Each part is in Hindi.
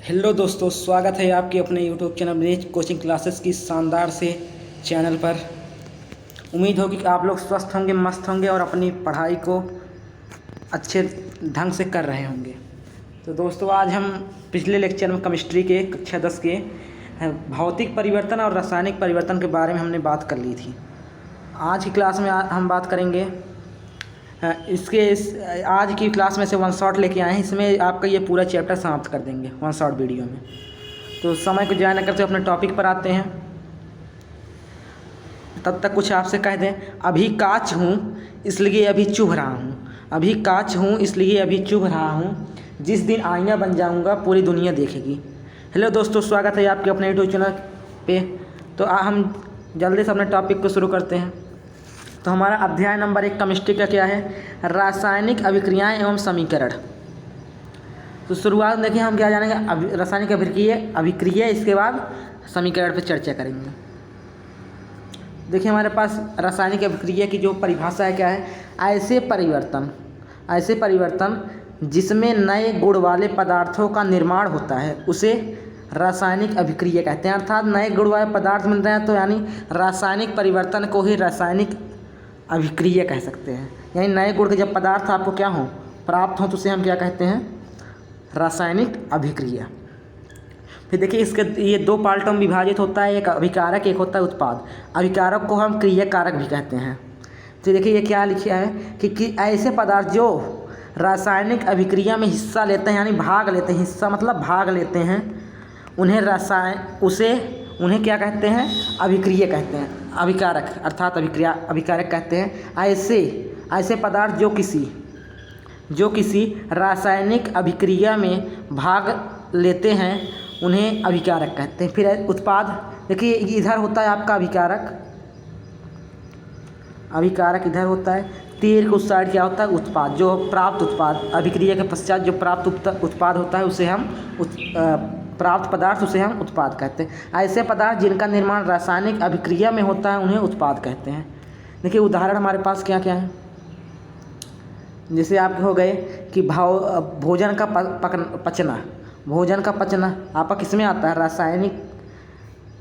हेलो दोस्तों, स्वागत है आपके अपने YouTube channel bridge coaching classes की शानदार से चैनल पर। उम्मीद होगी कि आप लोग स्वस्थ होंगे, मस्त होंगे और अपनी पढ़ाई को अच्छे ढंग से कर रहे होंगे। तो दोस्तों, आज हम पिछले लेक्चर में केमिस्ट्री के कक्षा 10 के भौतिक परिवर्तन और रासायनिक परिवर्तन के बारे में हमने बात कर ली थी। आज की क्लास में हम बात करेंगे आज की क्लास में से वन शॉट लेके आए हैं। इसमें आपका ये पूरा चैप्टर समाप्त कर देंगे वन शॉट वीडियो में। तो समय को जाया न करते अपने टॉपिक पर आते हैं। तब तक कुछ आपसे कह दें, अभी कांच हूँ इसलिए अभी चुभ रहा हूँ। अभी कांच हूँ इसलिए अभी चुभ रहा हूँ, जिस दिन आईना बन जाऊँगा पूरी दुनिया देखेगी। हेलो दोस्तों, स्वागत है आपके अपने यूट्यूब चैनल पे। तो हम जल्दी से अपने टॉपिक को शुरू करते हैं। तो हमारा अध्याय नंबर 1 केमिस्ट्री का क्या है? रासायनिक अभिक्रियाएं एवं समीकरण। तो शुरुआत देखिए, हम क्या जानेंगे? रासायनिक अभिक्रिया, इसके बाद समीकरण पर चर्चा करेंगे। देखिए, हमारे पास रासायनिक अभिक्रिया की जो परिभाषा है क्या है? ऐसे परिवर्तन जिसमें नए गुण वाले पदार्थों का निर्माण होता है उसे रासायनिक अभिक्रिया कहते हैं। अर्थात नए गुण वाले पदार्थ मिल रहे हैं तो यानी रासायनिक परिवर्तन को ही रासायनिक अभिक्रिया कह सकते हैं। यानी नए गुण के जब पदार्थ आपको क्या हो, प्राप्त हो, तो उसे हम क्या कहते हैं? रासायनिक अभिक्रिया। फिर देखिए, इसके ये दो पार्टों में विभाजित होता है, एक अभिकारक, एक होता है उत्पाद। अभिकारक को हम क्रिया कारक भी कहते हैं। तो देखिए ये क्या लिखा है कि ऐसे पदार्थ जो रासायनिक अभिक्रिया में हिस्सा लेते हैं, यानी भाग लेते हैं, हिस्सा मतलब भाग लेते हैं, उन्हें उन्हें क्या कहते हैं? अभिक्रिया कहते हैं। अभिकारक अर्थात अभिकारक कहते हैं। ऐसे पदार्थ जो किसी रासायनिक अभिक्रिया में भाग लेते हैं उन्हें अभिकारक कहते हैं। फिर उत्पाद, देखिए इधर होता है आपका अभिकारक इधर होता है, तीर के उस साइड क्या होता है? उत्पाद। जो प्राप्त उत्पाद, अभिक्रिया के पश्चात जो प्राप्त उत्पाद होता है उसे हम प्राप्त पदार्थ उसे हम उत्पाद कहते हैं। ऐसे पदार्थ जिनका निर्माण रासायनिक अभिक्रिया में होता है उन्हें उत्पाद कहते हैं। देखिए उदाहरण हमारे पास क्या क्या है। जैसे आपके हो गए कि भोजन का पचना आपका किस में आता है?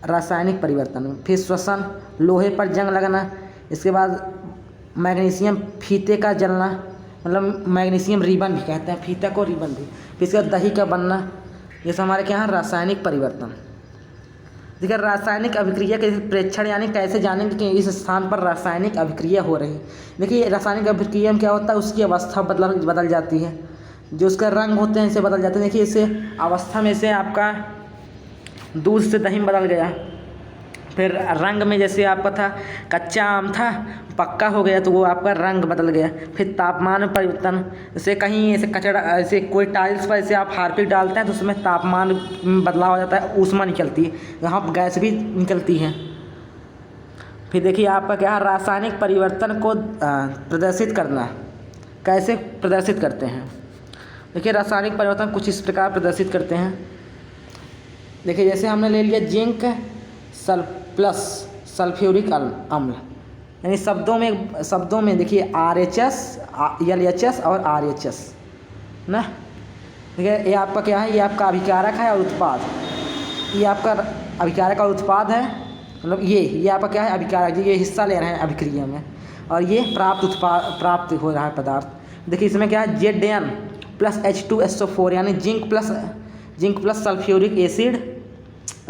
रासायनिक परिवर्तन में। फिर श्वसन, लोहे पर जंग लगना। इसके बाद मैग्नीशियम फीते का जलना, मतलब मैग्नीशियम रिबन भी कहते हैं, फीता को रिबन भी। फिर इसके बाद दही का बनना। ये सब हमारे क्या है? रासायनिक परिवर्तन। देखिए रासायनिक अभिक्रिया के प्रेक्षण यानी कैसे जानेंगे कि इस स्थान पर रासायनिक अभिक्रिया हो रही है। देखिए रासायनिक अभिक्रिया में क्या होता है? उसकी अवस्था बदल जाती है, जो उसका रंग होते हैं इसे बदल जाते हैं। देखिए इसे अवस्था में से आपका दूध से दही में बदल गया। फिर रंग में जैसे आपका था कच्चा आम था, पक्का हो गया तो वो आपका रंग बदल गया। फिर तापमान में परिवर्तन, जैसे कहीं ऐसे कचरा, ऐसे कोई टाइल्स पर ऐसे आप हार्पिक डालते हैं तो उसमें तापमान में बदलाव हो जाता है, ऊष्मा निकलती है, यहाँ गैस भी निकलती है। फिर देखिए आपका क्या है? रासायनिक परिवर्तन को प्रदर्शित करना। कैसे प्रदर्शित करते हैं? देखिए रासायनिक परिवर्तन कुछ इस प्रकार प्रदर्शित करते हैं। देखिए जैसे हमने ले लिया जिंक प्लस सल्फ्यूरिक अम्ल, यानी शब्दों में देखिए RHS, LHS और RHS ना। देखिए ये आपका क्या है? ये आपका अभिकारक है और उत्पाद। ये आपका अभिकारक और उत्पाद है, मतलब ये आपका क्या है? अभिकारक। ये हिस्सा ले रहे हैं अभिक्रिया में, और ये प्राप्त हो रहा है पदार्थ। देखिए इसमें क्या है? Zn प्लस H2SO4 यानी जिंक प्लस सल्फ्यूरिक एसिड,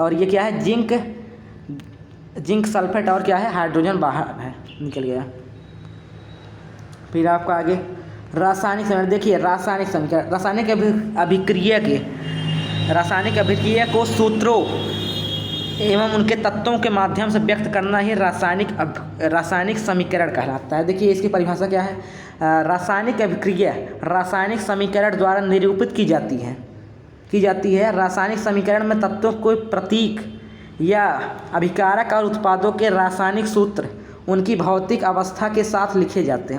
और ये क्या है? जिंक सल्फेट, और क्या है? हाइड्रोजन बाहर है, निकल गया। फिर आपका आगे रासायनिक समीकरण। देखिए रासायनिक समीकरण, रासायनिक अभिक्रिया को सूत्रों एवं उनके तत्वों के माध्यम से व्यक्त करना ही रासायनिक समीकरण कहलाता है। देखिए इसकी परिभाषा क्या है? रासायनिक अभिक्रिया रासायनिक समीकरण द्वारा निरूपित की जाती है। रासायनिक समीकरण में तत्वों को प्रतीक या अभिकारक और उत्पादों के रासायनिक सूत्र उनकी भौतिक अवस्था के साथ लिखे जाते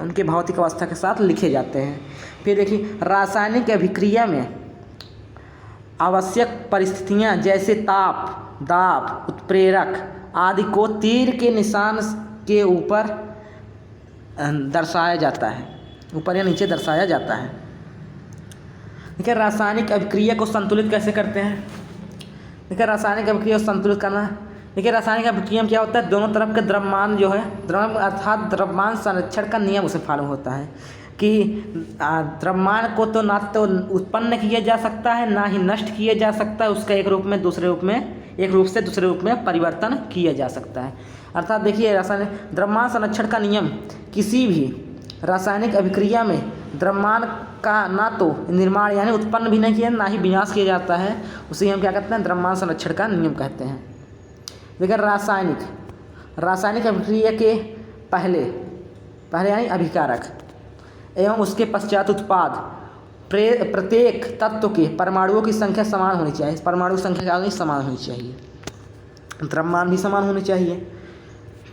हैं। फिर देखिए रासायनिक अभिक्रिया में आवश्यक परिस्थितियां जैसे ताप, दाब, उत्प्रेरक आदि को तीर के निशान के ऊपर दर्शाया जाता है, ऊपर या नीचे दर्शाया जाता है। देखिए रासायनिक अभिक्रिया को संतुलित कैसे करते हैं। देखिए रासायनिक अभिक्रिया को संतुलित करना, देखिए रासायनिक अभिक्रिया में क्या होता है, दोनों तरफ के द्रव्यमान जो है, द्रव्यमान अर्थात द्रव्यमान संरक्षण का नियम उसे फॉलो होता है कि द्रव्यमान को तो ना तो उत्पन्न किया जा सकता है ना ही नष्ट किया जा सकता है, उसका एक रूप से दूसरे रूप में परिवर्तन किया जा सकता है। अर्थात देखिए रासायनिक द्रव्यमान संरक्षण का नियम, किसी भी रासायनिक अभिक्रिया में द्रव्यमान का ना तो निर्माण यानी उत्पन्न भी नहीं किया ना ही विनाश किया जाता है, उसे हम क्या कहते हैं, द्रव्यमान संरक्षण का नियम कहते हैं। देखिए रासायनिक अभिक्रिया के पहले यानी अभिकारक एवं उसके पश्चात उत्पाद प्रत्येक तत्व के परमाणुओं की संख्या समान होनी चाहिए। परमाणु संख्या क्या होनी, समान होनी चाहिए, द्रव्यमान भी समान होने चाहिए।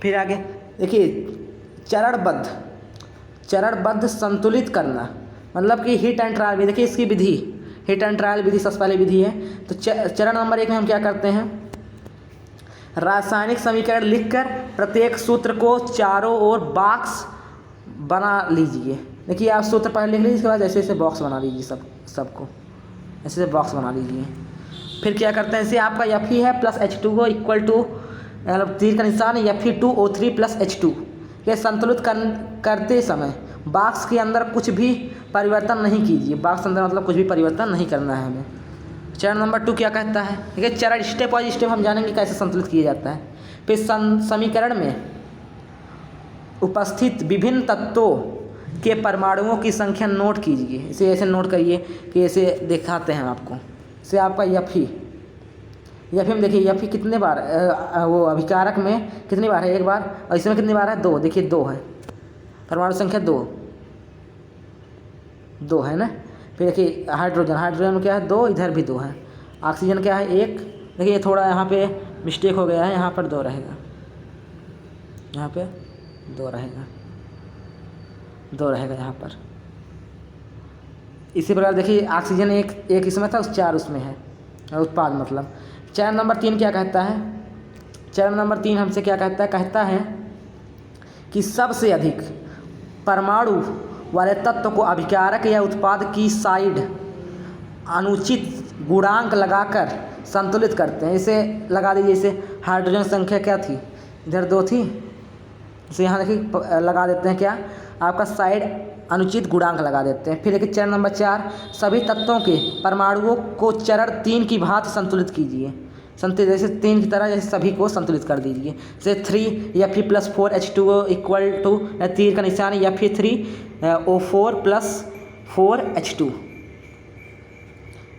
फिर आगे देखिए चरणबद्ध संतुलित करना, मतलब कि हिट एंड ट्रायल भी, देखिए इसकी विधि हिट एंड ट्रायल विधि सबसे पहले विधि है। तो चरण नंबर 1 में हम क्या करते हैं, रासायनिक समीकरण लिखकर प्रत्येक सूत्र को चारों ओर बॉक्स बना लीजिए। देखिए आप सूत्र पहले लिख लीजिए, इसके बाद ऐसे ऐसे बॉक्स बना लीजिए, सबको ऐसे बॉक्स बना लीजिए। फिर क्या करते हैं, इसे आपका Fe है प्लस H2O इक्वल टू तीर का निशान Fe2O3 प्लस H2। ये संतुलित करते समय बॉक्स के अंदर कुछ भी परिवर्तन नहीं कीजिए, बॉक्स अंदर मतलब कुछ भी परिवर्तन नहीं करना है हमें। चरण नंबर 2 क्या कहता है, ठीक है, चरण स्टेप बाय स्टेप हम जानेंगे कैसे संतुलित किया जाता है। फिर समीकरण में उपस्थित विभिन्न तत्वों के परमाणुओं की संख्या नोट कीजिए। इसे ऐसे नोट करिए कि ऐसे दिखाते हैं आपको। इसे आपका Fe में देखिए Fe कितने बार वो अभिकारक में कितनी बार है, 1 बार, और इसमें कितनी बार है, 2। देखिए 2 है, परमाणु संख्या 2 है ना। फिर देखिए हाइड्रोजन में क्या है, 2, इधर भी 2 है। ऑक्सीजन क्या है, 1। देखिए थोड़ा यहाँ पे मिस्टेक हो गया है, यहाँ पर 2 रहेगा, यहाँ पे 2 रहेगा यहाँ पर। इसी प्रकार देखिए ऑक्सीजन एक इसमें था, 4 उसमें है, उत्पाद मतलब। चरण नंबर 3 क्या कहता है, चरण नंबर 3 हमसे क्या कहता है कि सबसे अधिक परमाणु वाले तत्व को अभिकारक या उत्पाद की साइड अनुचित गुणांक लगाकर संतुलित करते हैं। इसे लगा दीजिए, इसे हाइड्रोजन संख्या क्या थी, इधर 2 थी, इसे यहाँ देखिए लगा देते हैं क्या, आपका साइड अनुचित गुणांक लगा देते हैं। फिर देखिए चरण नंबर 4, सभी तत्वों के परमाणुओं को चरण 3 की भांति संतुलित कीजिए। जैसे 3 की तरह जैसे सभी को संतुलित कर दीजिए। जैसे 3 Fe plus 4 H2O equal to, तीर का निशान Fe3O4 प्लस 4 H2।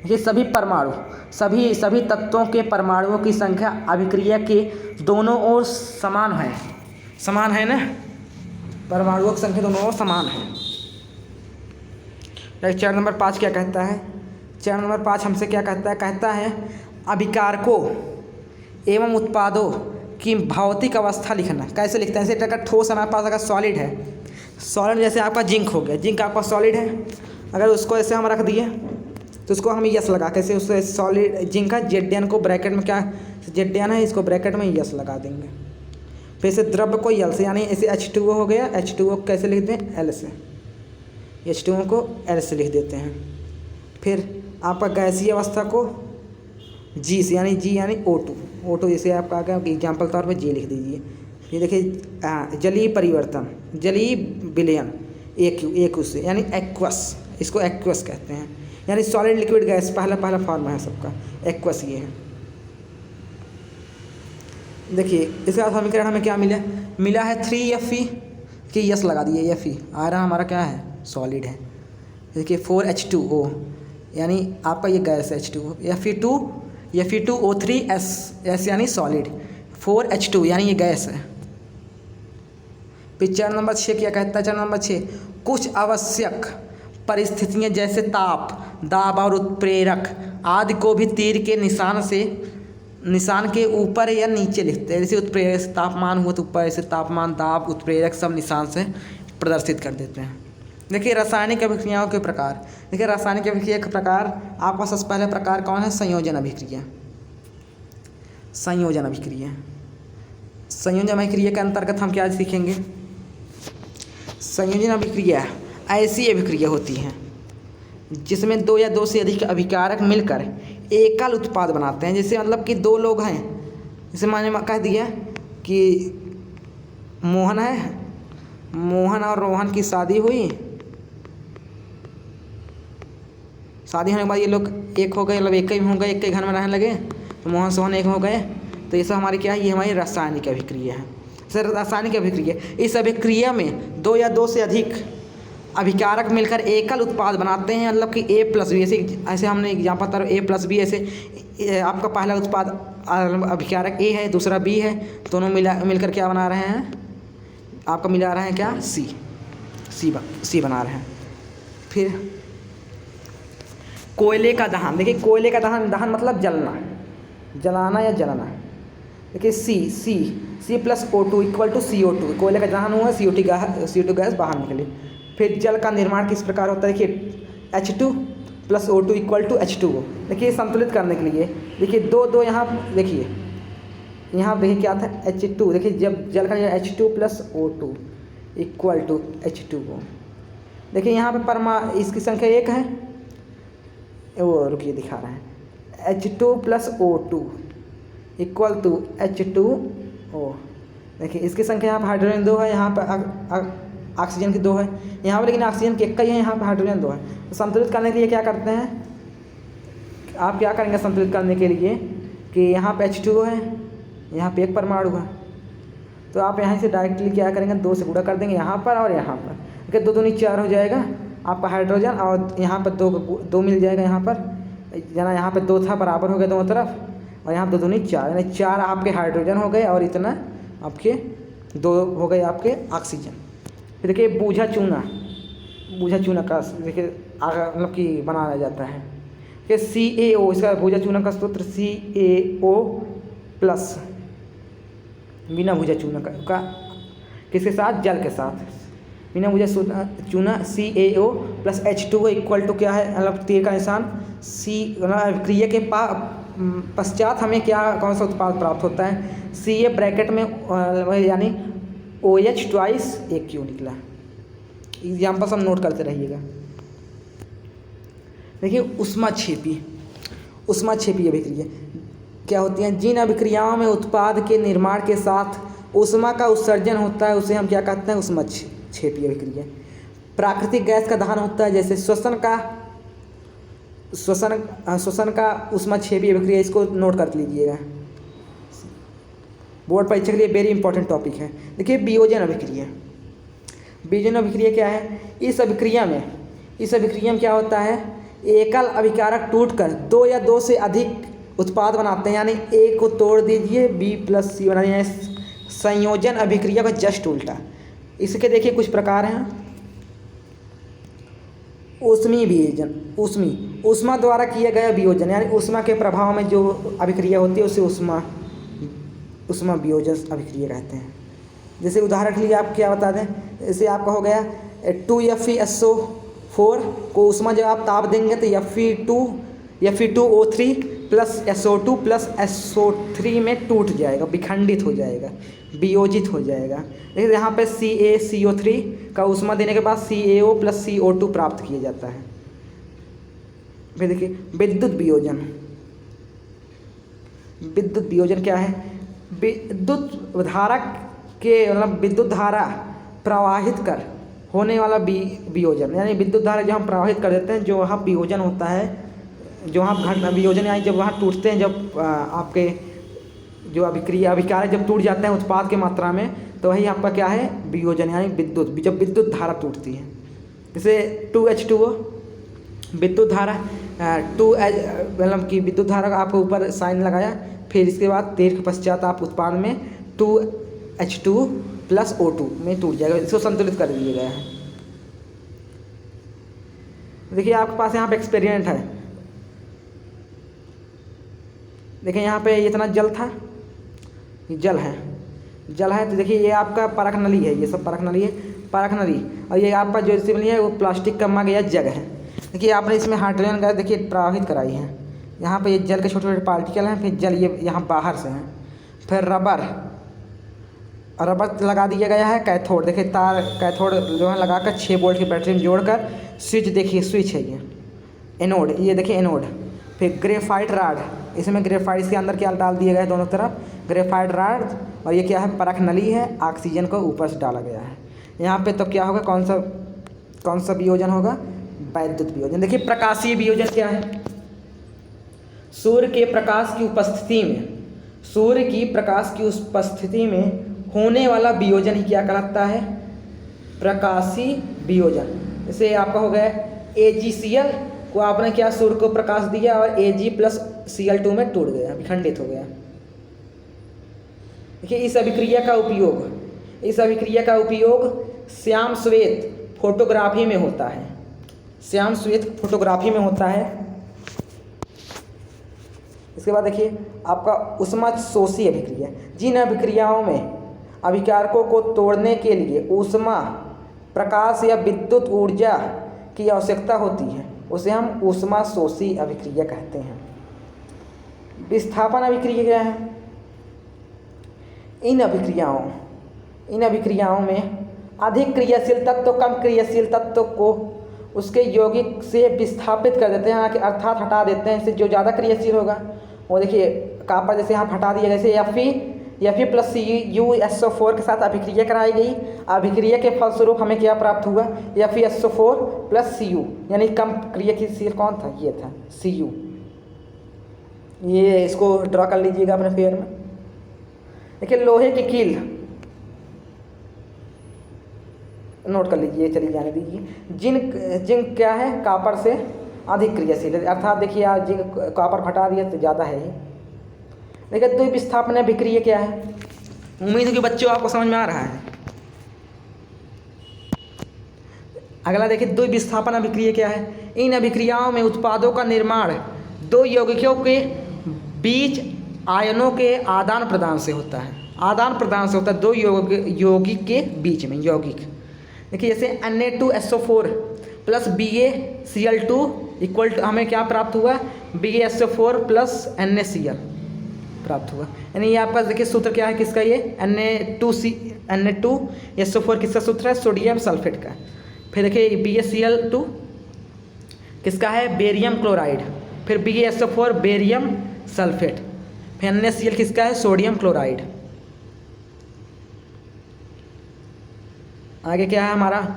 ये सभी तत्वों के परमाणुओं की संख्या अभिक्रिया के दोनों ओर समान है ना, परमाणुओं की संख्या दोनों ओर समान है। चरण नंबर 5 क्या कहता है, चरण नंबर 5 हमसे क्या कहता है अभिकारकों एवं उत्पादों की भौतिक अवस्था लिखना। कैसे लिखते हैं, जैसे अगर ठोस हमारे पास अगर सॉलिड है, सॉलिड जैसे आपका जिंक हो गया, जिंक आपका सॉलिड है, अगर उसको ऐसे हम रख दिए तो उसको हम यस लगा, कैसे उससे सॉलिड जिंक का Zn को ब्रैकेट में क्या Zn है, इसको ब्रैकेट में यस लगा देंगे। फिर से द्रव्य को यल से, यानी ऐसे H2O हो गया, H2O कैसे लिख दें, L से, H2O को L से लिख देते हैं। फिर आपका गैसीय अवस्था को G से, यानी G यानी O2 जैसे आपका आ गया, एग्जाम्पल तौर पे G लिख दीजिए। ये देखिए जलीय परिवर्तन, जलीय विलयन AQ से, यानी एक्वस, इसको एक्वस कहते हैं, यानी सॉलिड लिक्विड गैस पहला फॉर्म है सबका, एक्वस ये है। देखिए इसका समीकरण हमें क्या मिला है 3Fe कि यस लगा दिए, Fe आ रहा हमारा क्या है, सॉलिड है। देखिए 4H2O यानी आपका ये गैस है H2O, Fe2O3S यानी सॉलिड, 4H2 यानी ये गैस है। फिर चरण नंबर 6 क्या कहता है, चरण नंबर 6 कुछ आवश्यक परिस्थितियाँ जैसे ताप, दाब और उत्प्रेरक आदि को भी तीर के निशान के ऊपर या नीचे लिखते हैं। जैसे उत्प्रेरक से तापमान हुआ तो ऊपर, ऐसे तापमान, दाब, उत्प्रेरक सब निशान से प्रदर्शित कर देते हैं। देखिए रासायनिक अभिक्रियाओं के प्रकार, देखिए रासायनिक अभिक्रिया के प्रकार आपका सबसे पहला प्रकार कौन है, संयोजन अभिक्रिया के अंतर्गत हम क्या सीखेंगे, संयोजन अभिक्रिया ऐसी अभिक्रिया होती है जिसमें दो या दो से अधिक अभिकारक मिलकर एकल उत्पाद बनाते हैं। जैसे मतलब कि दो लोग हैं, जैसे मैंने कह दिया कि मोहन है, मोहन और रोहन की शादी हुई, शादी होने के बाद ये लोग एक हो गए, मतलब एक ही हो गए, एक ही घर में रहने लगे, तो मोहन सोहन एक हो गए। तो ये सब हमारी क्या है, ये हमारी रासायनिक अभिक्रिया है। सर रासायनिक अभिक्रिया, इस अभिक्रिया में दो या दो से अधिक अभिकारक मिलकर एकल उत्पाद बनाते हैं, मतलब कि A+B। ऐसे हमने एग्जाम्पल तर A+B, ऐसे आपका पहला उत्पाद अभिकारक A है, दूसरा B है, दोनों मिलकर क्या बना रहे हैं, आपका मिला रहे हैं क्या, C बना रहे हैं। फिर कोयले का दहन, देखिए कोयले का दहन मतलब जलना, जलाना या जलना। देखिए C+O2 = CO2, कोयले का दहन हुआ, CO2 गैस बाहर निकली। फिर जल का निर्माण किस प्रकार होता है, देखिए H2+O2 = H2O। देखिए संतुलित करने के लिए, देखिए दो यहाँ देखिए, यहाँ देखिए क्या था, H2। देखिए जब जल का H2+O2 = H2O। देखिए यहाँ पे इसकी संख्या 1 है, वो रुकिए दिखा रहे हैं, H2+O2 = H2O। देखिए इसकी संख्या यहाँ पर हाइड्रोजन 2 है, यहाँ पर ऑक्सीजन की 2 है, यहाँ पर लेकिन ऑक्सीजन की 1 ही है, यहाँ पर हाइड्रोजन 2 है। तो संतुलित करने के लिए क्या करते हैं, आप क्या करेंगे संतुलित करने के लिए कि यहाँ पे H2O है, यहाँ पे 1 परमाणु है, तो आप यहाँ से डायरेक्टली क्या करेंगे, 2 से गुणा कर देंगे यहाँ पर और यहाँ पर, ठीक है। 2 दूनी 4 हो जाएगा आपका हाइड्रोजन, और यहाँ पर 2 मिल जाएगा, यहाँ पर जना यहाँ पे 2 था, बराबर हो गया दोनों तरफ, और यहाँ 2 दूनी 4, यानी 4 आपके हाइड्रोजन हो गए, और इतना आपके 2 हो गए आपके ऑक्सीजन। फिर देखिए बूझा चूना का देखिए मतलब कि बनाया जाता है कि CaO, इसका बूझा चूना का सूत्र CaO+, बिना भुजा चूना का किसके साथ, जल के साथ, बिना भुजा चूना CaO + H2O = क्या है, मतलब तीर का निशान C, क्रिया के पश्चात हमें क्या कौन सा उत्पाद प्राप्त होता है, Ca ब्रैकेट में यानी OH ट्वाइस AQ निकला। एग्जाम्पल सब नोट करते रहिएगा। देखिए ऊष्माक्षेपी अभिक्रिया क्या होती हैं, जिन अभिक्रियाओं में उत्पाद के निर्माण के साथ ऊष्मा का उत्सर्जन होता है उसे हम क्या कहते हैं, ऊष्माक्षेपी अभिक्रिया। प्राकृतिक गैस का दहन होता है, जैसे श्वसन का ऊष्माक्षेपी अभिक्रिया, इसको नोट कर लीजिएगा, बोर्ड परीक्षा के लिए वेरी इंपॉर्टेंट टॉपिक है। देखिए वियोजन अभिक्रिया क्या है, इस अभिक्रिया में क्या होता है, एकल अभिकारक टूटकर 2 या 2 से अधिक उत्पाद बनाते हैं, यानी A को तोड़ दीजिए B+C बना दीजिए, संयोजन अभिक्रिया का जस्ट उल्टा। इसके देखिए कुछ प्रकार हैं, ऊष्मी वियोजन, ऊष्मा द्वारा किया गया वियोजन, यानी ऊष्मा के प्रभाव में जो अभिक्रिया होती है उसे ऊष्मा वियोजन अभिक्रिया कहते हैं। जैसे उदाहरण के लिए आप क्या बता दें, जैसे आपका हो गया 2FeSO4 को ऊष्मा जब आप ताप देंगे तो Fe2O3 + SO2 + SO3 में टूट जाएगा, विखंडित हो जाएगा, वियोजित हो जाएगा। देखिए यहाँ पे CaCO3 का ऊष्मा देने के बाद CaO + CO2 प्राप्त किया जाता है। फिर देखिए विद्युत वियोजन क्या है, विद्युत धारक के मतलब विद्युत धारा प्रवाहित कर होने वाला वियोजन, यानी विद्युत धारा जो हम प्रवाहित कर देते हैं, जो वहाँ वियोजन होता है, जो वहाँ वियोजन यानी जब वहाँ टूटते हैं, जब आपके जो अभिकारक जब टूट जाते हैं उत्पाद के मात्रा में, तो वही आपका क्या है, वियोजन, यानी जब विद्युत धारा टूटती है। जैसे 2H2O विद्युत धारा, मतलब कि विद्युत धारा का आपको ऊपर साइन लगाया, फिर इसके बाद देर के पश्चात आप उत्पाद में 2H2+O2 में टूट जाएगा, इसको संतुलित कर दिया गया है। देखिए आपके पास यहाँ पे एक्सपेरिमेंट है, देखिए यहाँ पे इतना जल था, जल है, तो देखिए ये आपका परख नली है, ये सब परख नली और ये आपका जो सिमली है वो प्लास्टिक का मग या जग है। देखिए आपने इसमें हाइड्रोजन गैस देखिए प्रवाहित कराई है, यहाँ पे ये जल के छोटे छोटे पार्टिकल हैं, फिर जल ये यहाँ बाहर से हैं, फिर रबर लगा दिया गया है, कैथोड देखिए कैथोड जो है लगाकर 6 वोल्ट की बैटरी में जोड़कर स्विच, देखिए स्विच है ये, एनोड, ये देखिए एनोड। फिर ग्रेफाइट राड, इसमें ग्रेफाइट, इसके अंदर क्या डाल दिया गया है दोनों तरफ, ग्रेफाइट राड। और ये क्या है, परख नली है, ऑक्सीजन को ऊपर से डाला गया है यहाँ पे। तो क्या होगा, कौन सा वियोजन होगा, वैद्युत वियोजन। देखिए प्रकाशीय वियोजन क्या है, सूर्य के प्रकाश की उपस्थिति में, सूर्य की प्रकाश की उपस्थिति में होने वाला वियोजन ही क्या कहलाता है, प्रकाशीय वियोजन। जैसे आपका हो गया AgCl को आपने क्या, सूर्य को प्रकाश दिया और Ag प्लस Cl2 में टूट गया, विखंडित हो गया। देखिए इस अभिक्रिया का उपयोग श्याम श्वेत फोटोग्राफी में होता है, श्याम श्वेत फोटोग्राफी में होता है। इसके बाद देखिए आपका ऊष्मा शोषी अभिक्रिया, जिन अभिक्रियाओं में अभिकारकों को तोड़ने के लिए ऊष्मा, प्रकाश या विद्युत ऊर्जा की आवश्यकता होती है उसे हम ऊष्मा शोषी अभिक्रिया कहते हैं। विस्थापन अभिक्रिया क्या है, इन अभिक्रियाओं में अधिक क्रियाशील तत्व कम क्रियाशील तत्व को उसके यौगिक से विस्थापित कर देते हैं, अर्थात हटा देते हैं। इससे जो ज़्यादा क्रियाशील होगा वो देखिए कॉपर जैसे यहाँ हटा दिया, जैसे Fe प्लस CuSO4 के साथ अभिक्रिया कराई गई, अभिक्रिया के फलस्वरूप हमें क्या प्राप्त हुआ, FeSO4 प्लस Cu, यानी कम क्रियाशील कौन था, ये था Cu। ये इसको ड्रा कर लीजिएगा अपने फेयर में। देखिए लोहे की कील नोट कर लीजिए, चलिए जाने दीजिए। जिंक क्या है, कॉपर से अधिक क्रियाशील है, अर्थात देखिए आज जिंक कॉपर हटा दिया तो ज़्यादा है ही। देखिए द्विविस्थापन अभिक्रिया क्या है, उम्मीद है कि बच्चों आपको समझ में आ रहा है। अगला देखिए द्विविस्थापन अभिक्रिया क्या है, इन अभिक्रियाओं में उत्पादों का निर्माण दो यौगिकों के बीच आयनों के आदान प्रदान से होता है, दो यौगिक के बीच में यौगिक। देखिए जैसे Na2SO4 plus BaCl2 equal to हमें क्या प्राप्त हुआ, BaSO4 प्लस NaCl प्राप्त हुआ। यानी ये आपका देखिए सूत्र क्या है किसका, ये Na2SO4 किसका सूत्र है, सोडियम सल्फेट का। फिर देखिए BaCl2 किसका है, बेरियम क्लोराइड। फिर BaSO4 बेरियम सल्फेट। फिर NaCl किसका है, सोडियम क्लोराइड। आगे क्या है हमारा,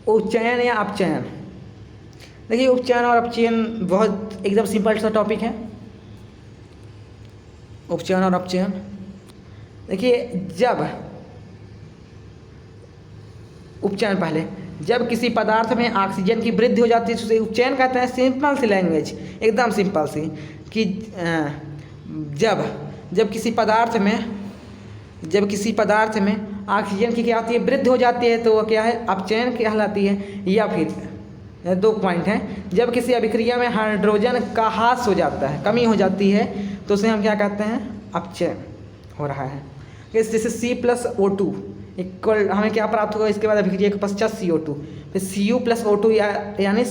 उपचयन या अपचयन। देखिए उपचयन और अपचयन बहुत एकदम सिंपल सा टॉपिक है, उपचयन और अपचयन। देखिए जब उपचयन, पहले जब किसी पदार्थ में ऑक्सीजन की वृद्धि हो जाती है उसे उपचयन कहते हैं। सिंपल सी लैंग्वेज, एकदम सिंपल सी, कि जब किसी पदार्थ में ऑक्सीजन की क्या होती है, वृद्धि हो जाती है तो वो क्या है, अपचयन कहलाती है। या फिर दो पॉइंट हैं, जब किसी अभिक्रिया में हाइड्रोजन का ह्रास हो जाता है, कमी हो जाती है तो उसे हम क्या कहते हैं, अपचयन हो रहा है। जैसे C+O2 इक्वल हमें क्या प्राप्त होगा, इसके बाद अभिक्रिया के पश्चात CO2, फिर Cu प्लस O2 यानी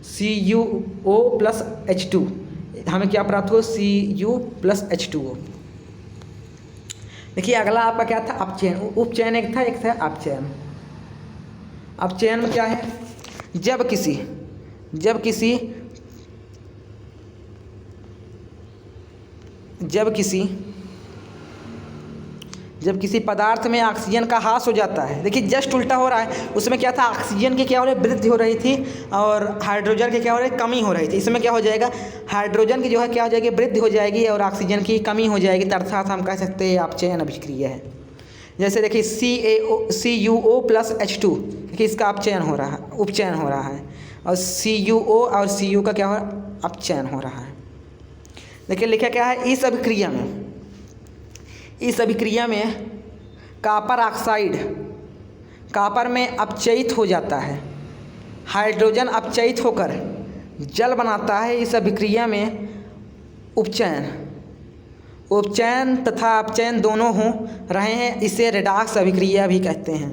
CuO प्लस H2, हमें क्या प्राप्त होगा, Cu प्लस H2O। देखिए अगला आपका क्या था, अपचयन। उपचयन एक था अपचयन। अपचयन में क्या है, जब किसी पदार्थ में ऑक्सीजन का ह्रास हो जाता है। देखिए जस्ट उल्टा हो रहा है, उसमें क्या था, ऑक्सीजन की क्या हो रही है, वृद्धि हो रही थी और हाइड्रोजन की क्या हो रही है, कमी हो रही थी। इसमें क्या हो जाएगा, हाइड्रोजन की जो है क्या हो जाएगी, वृद्धि हो जाएगी और ऑक्सीजन की कमी हो जाएगी, अर्थात हम कह सकते हैं अपचयन अभिक्रिया है। जैसे देखिए CuO प्लस H2, देखिए इसका उपचयन हो रहा है और CuO और Cu का क्या हो रहा है, अपचयन हो रहा है। देखिए लिखा क्या है, इस अभिक्रिया में कॉपर ऑक्साइड कॉपर में अपचयित हो जाता है, हाइड्रोजन अपचयित होकर जल बनाता है। इस अभिक्रिया में उपचयन तथा अपचयन दोनों हो रहे हैं, इसे रेडॉक्स अभिक्रिया भी कहते हैं।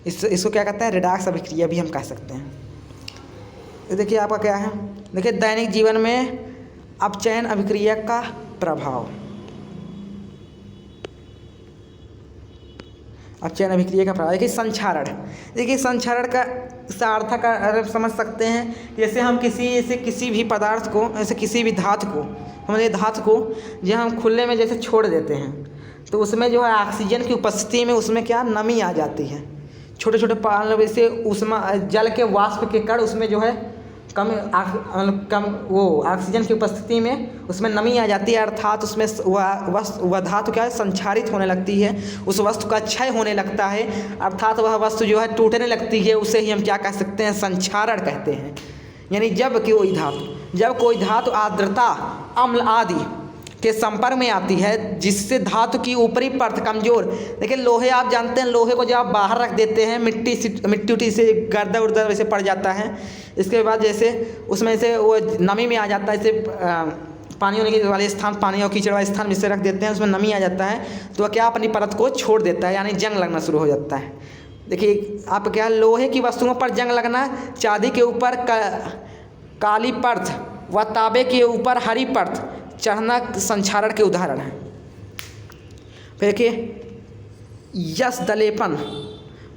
इसको क्या कहते हैं, रेडॉक्स अभिक्रिया भी हम कह सकते हैं। देखिए आपका क्या है, देखिए दैनिक जीवन में अपचयन अभिक्रिया का प्रभाव। अब चयन अभिक्रिया का प्रभाव। देखिए संक्षारण, देखिए संक्षारण का सार्थक अर्थ समझ सकते हैं। जैसे हम किसी भी पदार्थ को, ऐसे किसी भी धातु को, हमारे धातु को जब हम खुले में जैसे छोड़ देते हैं तो उसमें जो है ऑक्सीजन की उपस्थिति में उसमें क्या नमी आ जाती है। छोटे छोटे जैसे उसमें जल के वाष्प के कण उसमें जो है कम वो ऑक्सीजन की उपस्थिति में उसमें नमी आ जाती है, अर्थात उसमें वह धातु क्या है संक्षारित होने लगती है, उस वस्तु का क्षय होने लगता है, अर्थात वह वस्तु जो है टूटने लगती है। उसे ही हम क्या कह सकते हैं, संक्षारण कहते हैं। यानी जब कोई धातु आर्द्रता, अम्ल आदि के संपर्क में आती है जिससे धातु की ऊपरी परत कमजोर, देखिए लोहे आप जानते हैं, लोहे को जब आप बाहर रख देते हैं मिट्टी उट्टी से गर्दा उर्दा वैसे पड़ जाता है, इसके बाद जैसे उसमें से वो नमी में आ जाता है, जैसे पानी होने के वाले स्थान, पानी और कीचड़ वाले स्थान जिससे रख देते हैं उसमें नमी आ जाता है तो वह क्या अपनी परत को छोड़ देता है, यानी जंग लगना शुरू हो जाता है। देखिए आप क्या, लोहे की वस्तुओं पर जंग लगना, चांदी के ऊपर काली परत व तांबे के ऊपर हरी परत चढ़ना संक्षारण के उदाहरण है। फिर देखिए यश दलेपन,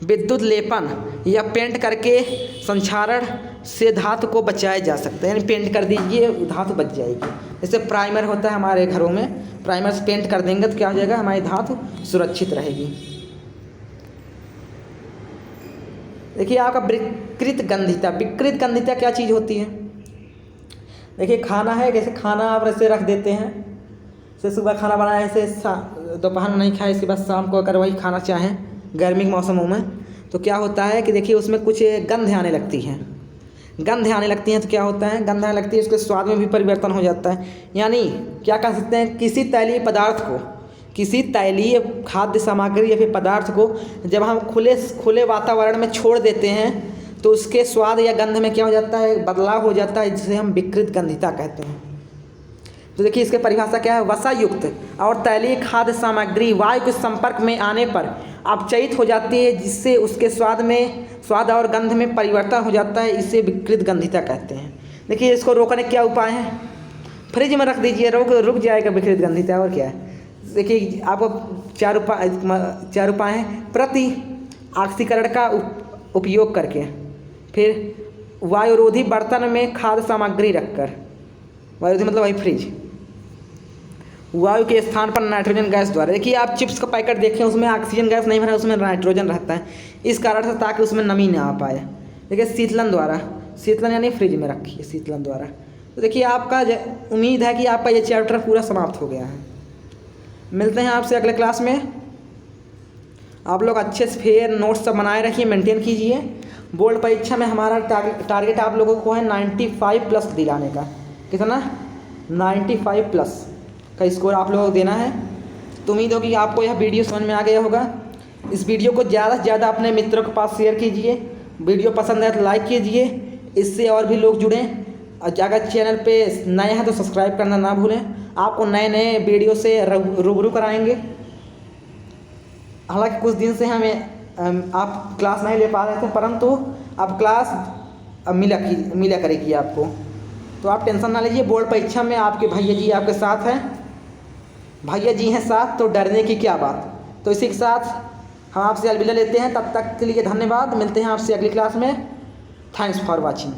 विद्युत लेपन या पेंट करके संक्षारण से धातु को बचाया जा सकता है, यानी पेंट कर दीजिए धातु बच जाएगी। जैसे प्राइमर होता है हमारे घरों में, प्राइमर से पेंट कर देंगे तो क्या हो जाएगा, हमारी धातु सुरक्षित रहेगी। देखिए आपका विकृत गंधिता, विकृत गंधिता क्या चीज़ होती है। देखिए खाना है, जैसे खाना आप ऐसे रख देते हैं, जैसे सुबह खाना बनाया ऐसे दोपहर में नहीं खाए, इसके बाद शाम को अगर वही खाना चाहें गर्मी के मौसमों में तो क्या होता है कि देखिए उसमें कुछ गंध आने लगती हैं, तो क्या होता है, गंध आने लगती है, उसके स्वाद में भी परिवर्तन हो जाता है। यानी क्या कह सकते हैं, किसी तैलीय पदार्थ को, किसी तैलीय खाद्य सामग्री या फिर पदार्थ को जब हम खुले वातावरण में छोड़ देते हैं तो उसके स्वाद या गंध में क्या हो जाता है, बदलाव हो जाता है, जिसे हम विकृत गंधिता कहते हैं। तो देखिए इसके परिभाषा क्या है, वसा युक्त और तैलीय खाद्य सामग्री वायु के संपर्क में आने पर अपचयित हो जाती है, जिससे उसके स्वाद और गंध में परिवर्तन हो जाता है, इसे विकृत गंधिता कहते हैं। देखिए इसको रोकने क्या उपाय हैं, फ्रिज में रख दीजिए, रुक जाएगा विकृत गंधिता। और क्या है, देखिए आपको चार उपाय हैं। प्रति ऑक्सीकरण का उपयोग करके, फिर वायुरोधी बर्तन में खाद्य सामग्री रखकर, वायुरोधी मतलब वही फ्रिज, वायु के स्थान पर नाइट्रोजन गैस द्वारा। देखिए आप चिप्स का पैकेट देखें, उसमें ऑक्सीजन गैस नहीं भरा, उसमें नाइट्रोजन रहता है, इस कारण से ताकि उसमें नमी ना आ पाए। देखिए शीतलन यानी फ्रिज में रखिए शीतलन द्वारा। तो देखिए आपका उम्मीद है कि आपका ये चैप्टर पूरा समाप्त हो गया है। मिलते हैं आपसे अगले क्लास में। आप लोग अच्छे से फिर नोट्स सब बनाए रखिए, मेंटेन कीजिए। बोर्ड परीक्षा में हमारा टारगेट आप लोगों को है 95+ दिलाने का। कितना, 95+ का स्कोर आप लोगों को देना है। तो उम्मीद होगी कि आपको यह वीडियो समझ में आ गया होगा। इस वीडियो को ज़्यादा से ज़्यादा अपने मित्रों के पास शेयर कीजिए। वीडियो पसंद है तो लाइक कीजिए, इससे और भी लोग जुड़ें। और अगर चैनल पे नए हैं तो सब्सक्राइब करना ना भूलें। आपको नए नए वीडियो से रूबरू कराएंगे। हालांकि कुछ दिन से हमें आप क्लास नहीं ले पा रहे थे, परंतु अब क्लास मिला करेगी आपको, तो आप टेंशन ना लीजिए। बोर्ड परीक्षा में आपके भैया जी आपके साथ हैं, भैया जी हैं साथ, तो डरने की क्या बात। तो इसी के साथ हम आपसे अलविदा लेते हैं। तब तक के लिए धन्यवाद। मिलते हैं आपसे अगली क्लास में। Thanks for watching.